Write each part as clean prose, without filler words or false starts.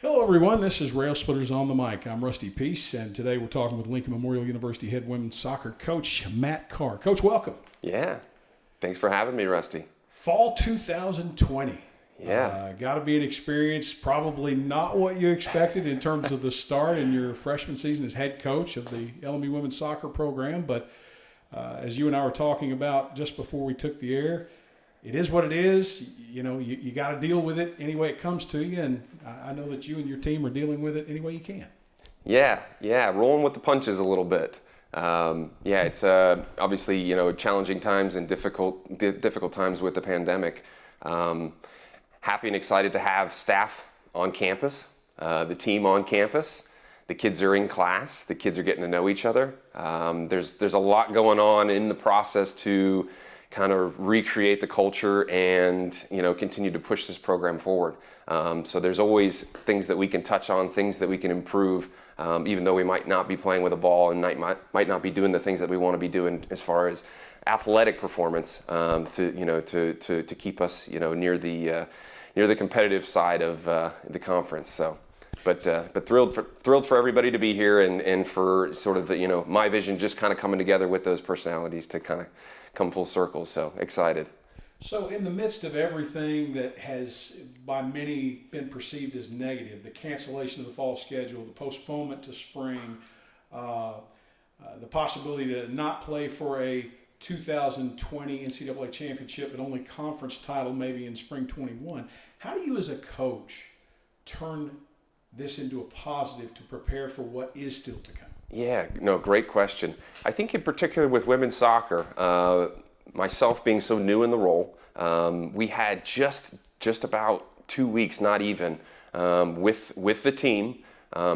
Hello, everyone. This is Railsplitters on the mic. I'm Rusty Peace, and today we're talking with Lincoln Memorial University head women's soccer coach Matt Carr. Coach, welcome. Yeah. Thanks for having me, Rusty. Fall 2020. Yeah. Got to be an experience, probably not what you expected in terms of the start in your freshman season as head coach of the LMU women's soccer program. But as you and I were talking about just before we took the air, it is what it is. You know, you got to deal with it any way it comes to you, and I know that you and your team are dealing with it any way you can. Yeah. Rolling with the punches a little bit. It's obviously, challenging times and difficult times with the pandemic. Happy and excited to have staff on campus, the team on campus. The kids are in class. The kids are getting to know each other. There's a lot going on in the process to kind of recreate the culture and continue to push this program forward. So there's always things that we can touch on, things that we can improve, even though we might not be playing with a ball and might not be doing the things that we want to be doing as far as athletic performance to keep us near the competitive side of the conference. So. But thrilled for everybody to be here and for sort of my vision just kind of coming together with those personalities to kind of come full circle. So excited. So in the midst of everything that has by many been perceived as negative, the cancellation of the fall schedule, the postponement to spring, the possibility to not play for a 2020 NCAA championship but only conference title maybe in spring 21, how do you as a coach turn this into a positive to prepare for what is still to come? Yeah, no, great question. I think in particular with women's soccer, myself being so new in the role, we had just about 2 weeks, not even, with the team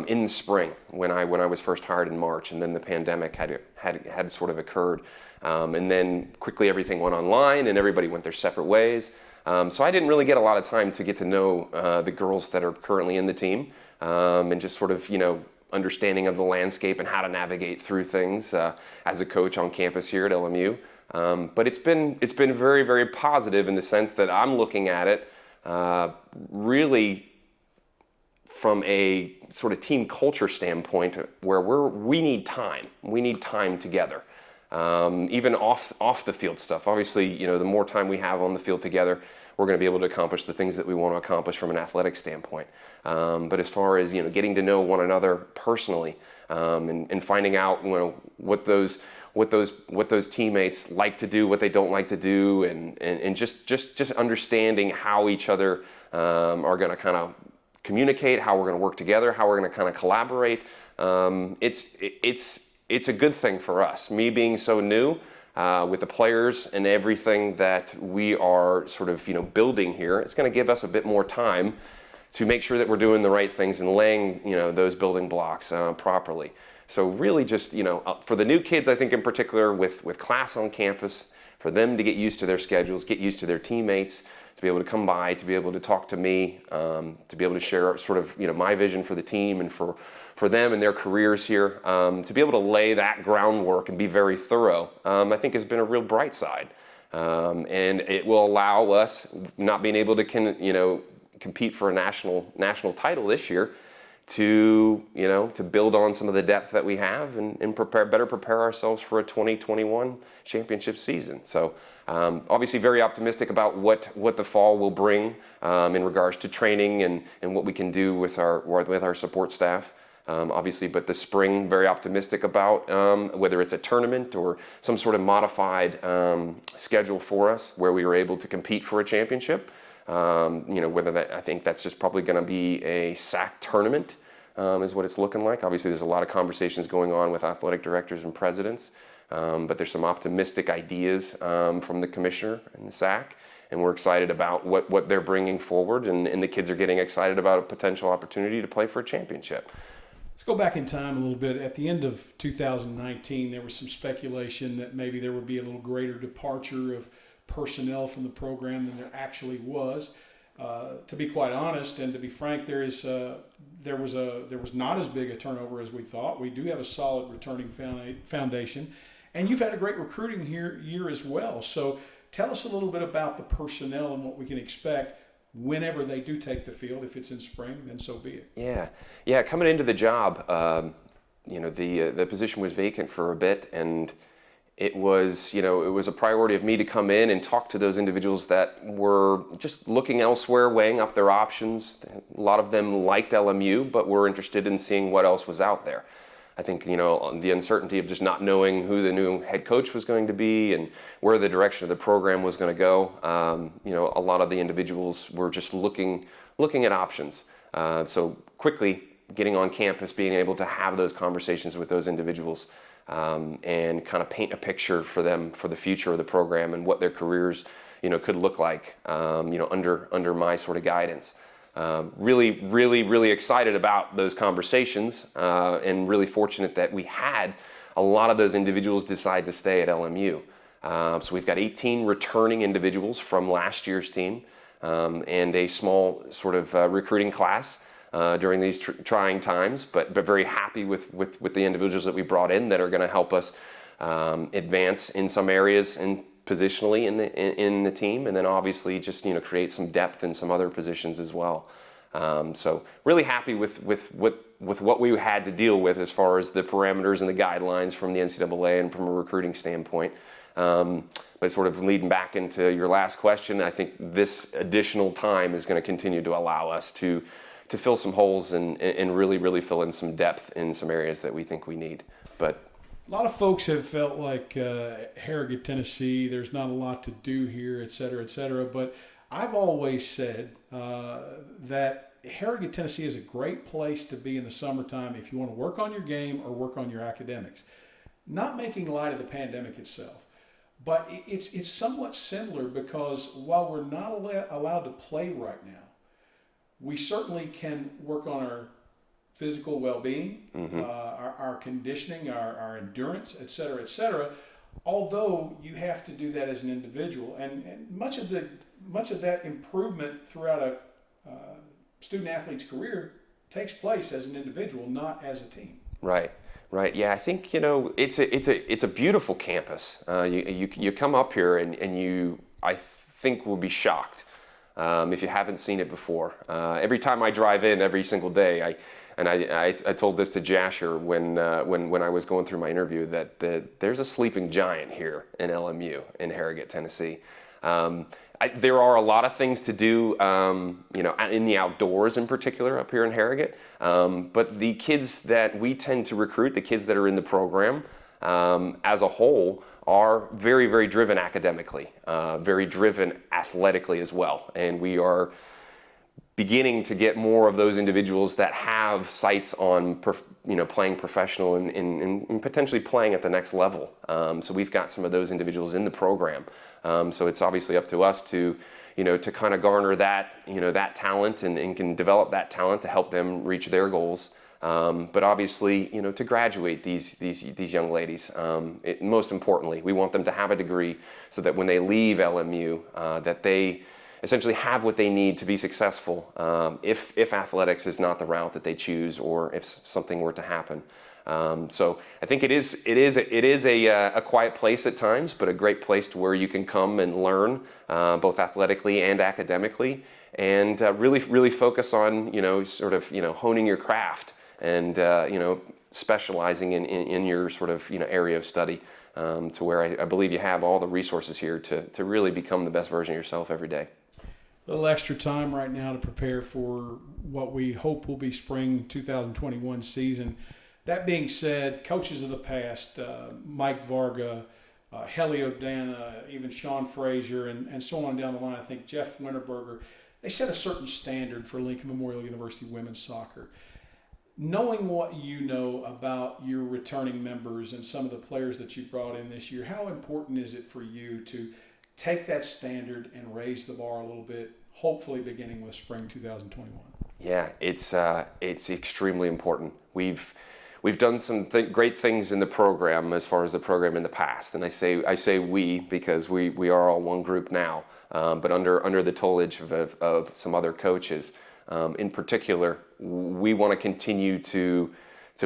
in the spring when I was first hired in March, and then the pandemic had sort of occurred, and then quickly everything went online and everybody went their separate ways. So I didn't really get a lot of time to get to know the girls that are currently in the team, and just sort of understanding of the landscape and how to navigate through things as a coach on campus here at LMU. But it's been very, very positive in the sense that I'm looking at it really from a sort of team culture standpoint where we need time. We need time together. Even off the field stuff. Obviously, the more time we have on the field together, we're going to be able to accomplish the things that we want to accomplish from an athletic standpoint. But as far as getting to know one another personally, and finding out what those teammates like to do, what they don't like to do, and just understanding how each other are going to kind of communicate, how we're going to work together, how we're going to kind of collaborate. It's a good thing for us. Me being so new with the players and everything that we are sort of building here, it's going to give us a bit more time to make sure that we're doing the right things and laying those building blocks properly. So really just for the new kids, I think in particular with class on campus, for them to get used to their schedules, get used to their teammates, to be able to come by, to be able to talk to me, to be able to share sort of my vision for the team and for them and their careers here, to be able to lay that groundwork and be very thorough, I think has been a real bright side. And it will allow us, not being able to compete for a national title this year, to build on some of the depth that we have and better prepare ourselves for a 2021 championship season. So obviously very optimistic about what the fall will bring in regards to training and what we can do with our support staff. Obviously, but the spring, very optimistic about whether it's a tournament or some sort of modified schedule for us where we were able to compete for a championship. I think that's just probably going to be a SAC tournament is what it's looking like. Obviously, there's a lot of conversations going on with athletic directors and presidents, but there's some optimistic ideas from the commissioner and the SAC, and we're excited about what they're bringing forward, and the kids are getting excited about a potential opportunity to play for a championship. Let's go back in time a little bit. At the end of 2019, there was some speculation that maybe there would be a little greater departure of personnel from the program than there actually was. To be quite honest, and to be frank, there was not as big a turnover as we thought. We do have a solid returning foundation, and you've had a great recruiting year as well. So tell us a little bit about the personnel and what we can expect whenever they do take the field. If it's in spring, then so be it. Yeah. Coming into the job, the position was vacant for a bit, and it was a priority of me to come in and talk to those individuals that were just looking elsewhere, weighing up their options. A lot of them liked LMU, but were interested in seeing what else was out there. I think, the uncertainty of just not knowing who the new head coach was going to be and where the direction of the program was going to go. A lot of the individuals were just looking at options. So quickly getting on campus, being able to have those conversations with those individuals, and kind of paint a picture for them for the future of the program and what their careers, could look like, under my sort of guidance. Really excited about those conversations, and really fortunate that we had a lot of those individuals decide to stay at LMU. So we've got 18 returning individuals from last year's team, and a small sort of recruiting class during these trying times, but very happy with the individuals that we brought in that are going to help us advance in some areas and positionally in the team, and then obviously just create some depth in some other positions as well. So really happy with what we had to deal with as far as the parameters and the guidelines from the NCAA and from a recruiting standpoint. But sort of leading back into your last question, I think this additional time is going to continue to allow us to fill some holes and really fill in some depth in some areas that we think we need. But a lot of folks have felt like Harrogate, Tennessee, there's not a lot to do here, et cetera, but I've always said that Harrogate, Tennessee is a great place to be in the summertime if you want to work on your game or work on your academics. Not making light of the pandemic itself, but it's somewhat similar, because while we're not allowed to play right now, we certainly can work on our physical well-being, our conditioning, our endurance, et cetera, although you have to do that as an individual. And much of that improvement throughout a student-athlete's career takes place as an individual, not as a team. Right. Yeah, I think it's a beautiful campus. You come up here and you, I think, will be shocked if you haven't seen it before. Every time I drive in, every single day, I told this to Jasher when I was going through my interview that there's a sleeping giant here in LMU in Harrogate, Tennessee. There are a lot of things to do, in the outdoors in particular up here in Harrogate. But the kids that we tend to recruit, the kids that are in the program, as a whole, are very driven academically, very driven athletically as well. And we are beginning to get more of those individuals that have sights on playing professional and potentially playing at the next level. So we've got some of those individuals in the program. So it's obviously up to us to kind of garner that talent and can develop that talent to help them reach their goals. But obviously, to graduate these young ladies, most importantly, we want them to have a degree so that when they leave LMU, that they essentially have what they need to be successful, if athletics is not the route that they choose, or if something were to happen. So I think it is a quiet place at times, but a great place to where you can come and learn, both athletically and academically, and really focus on honing your craft and specializing in your sort of area of study, to where I believe you have all the resources here to really become the best version of yourself every day. A little extra time right now to prepare for what we hope will be spring 2021 season. That being said, coaches of the past, Mike Varga, Helio Dana, even Sean Frazier, and so on down the line, I think Jeff Winterberger, they set a certain standard for Lincoln Memorial University women's soccer. Knowing what you know about your returning members and some of the players that you brought in this year, how important is it for you to take that standard and raise the bar a little bit, hopefully beginning with spring 2021? Yeah, it's extremely important. We've done some great things in the program as far as the program in the past, and I say we because we are all one group now, but under the tutelage of some other coaches. In particular, we want to continue to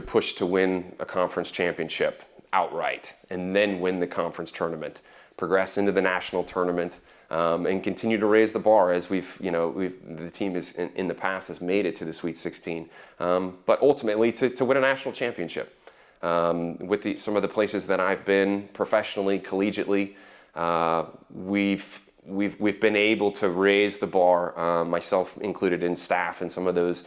push to win a conference championship outright, and then win the conference tournament, progress into the national tournament, and continue to raise the bar as the team is in the past has made it to the Sweet 16, but ultimately to win a national championship. With some of the places that I've been professionally, collegiately, we've been able to raise the bar, myself included in staff and some of those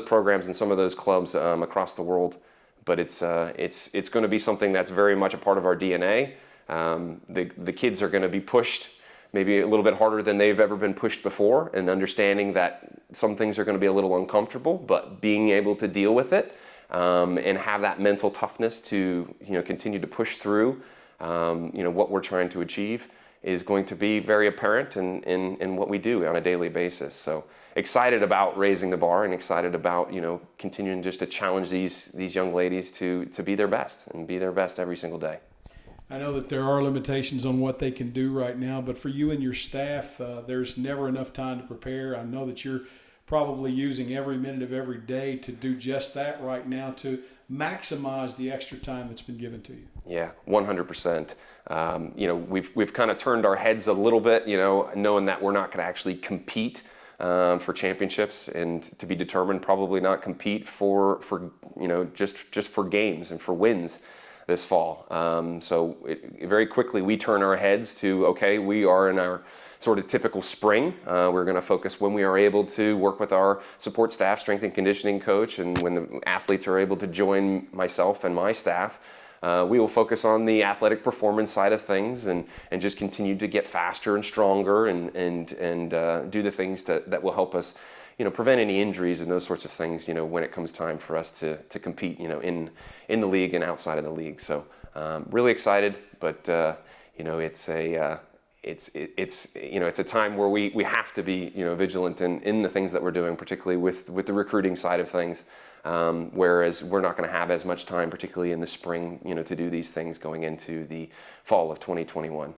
programs and some of those clubs across the world. But it's going to be something that's very much a part of our DNA. The kids are going to be pushed maybe a little bit harder than they've ever been pushed before, and understanding that some things are going to be a little uncomfortable, but being able to deal with it and have that mental toughness to continue to push through what we're trying to achieve is going to be very apparent in what we do on a daily basis. So excited about raising the bar, and excited about continuing just to challenge these young ladies to be their best and be their best every single day. I know that there are limitations on what they can do right now, but for you and your staff, there's never enough time to prepare. I know that you're probably using every minute of every day to do just that right now, to maximize the extra time that's been given to you. Yeah, 100%. We've kind of turned our heads a little bit, knowing that we're not going to actually compete for championships, and to be determined probably not compete for just for games and for wins this fall. So very quickly we turn our heads to, okay, we are in our sort of typical spring. We're going to focus when we are able to work with our support staff, strength and conditioning coach, and when the athletes are able to join myself and my staff. We will focus on the athletic performance side of things, and just continue to get faster and stronger, and do the things that will help us prevent any injuries and those sorts of things, when it comes time for us to compete, in the league and outside of the league. So really excited, but it's a time where we have to be vigilant in the things that we're doing, particularly with the recruiting side of things. Whereas we're not going to have as much time, particularly in the spring, to do these things going into the fall of 2021.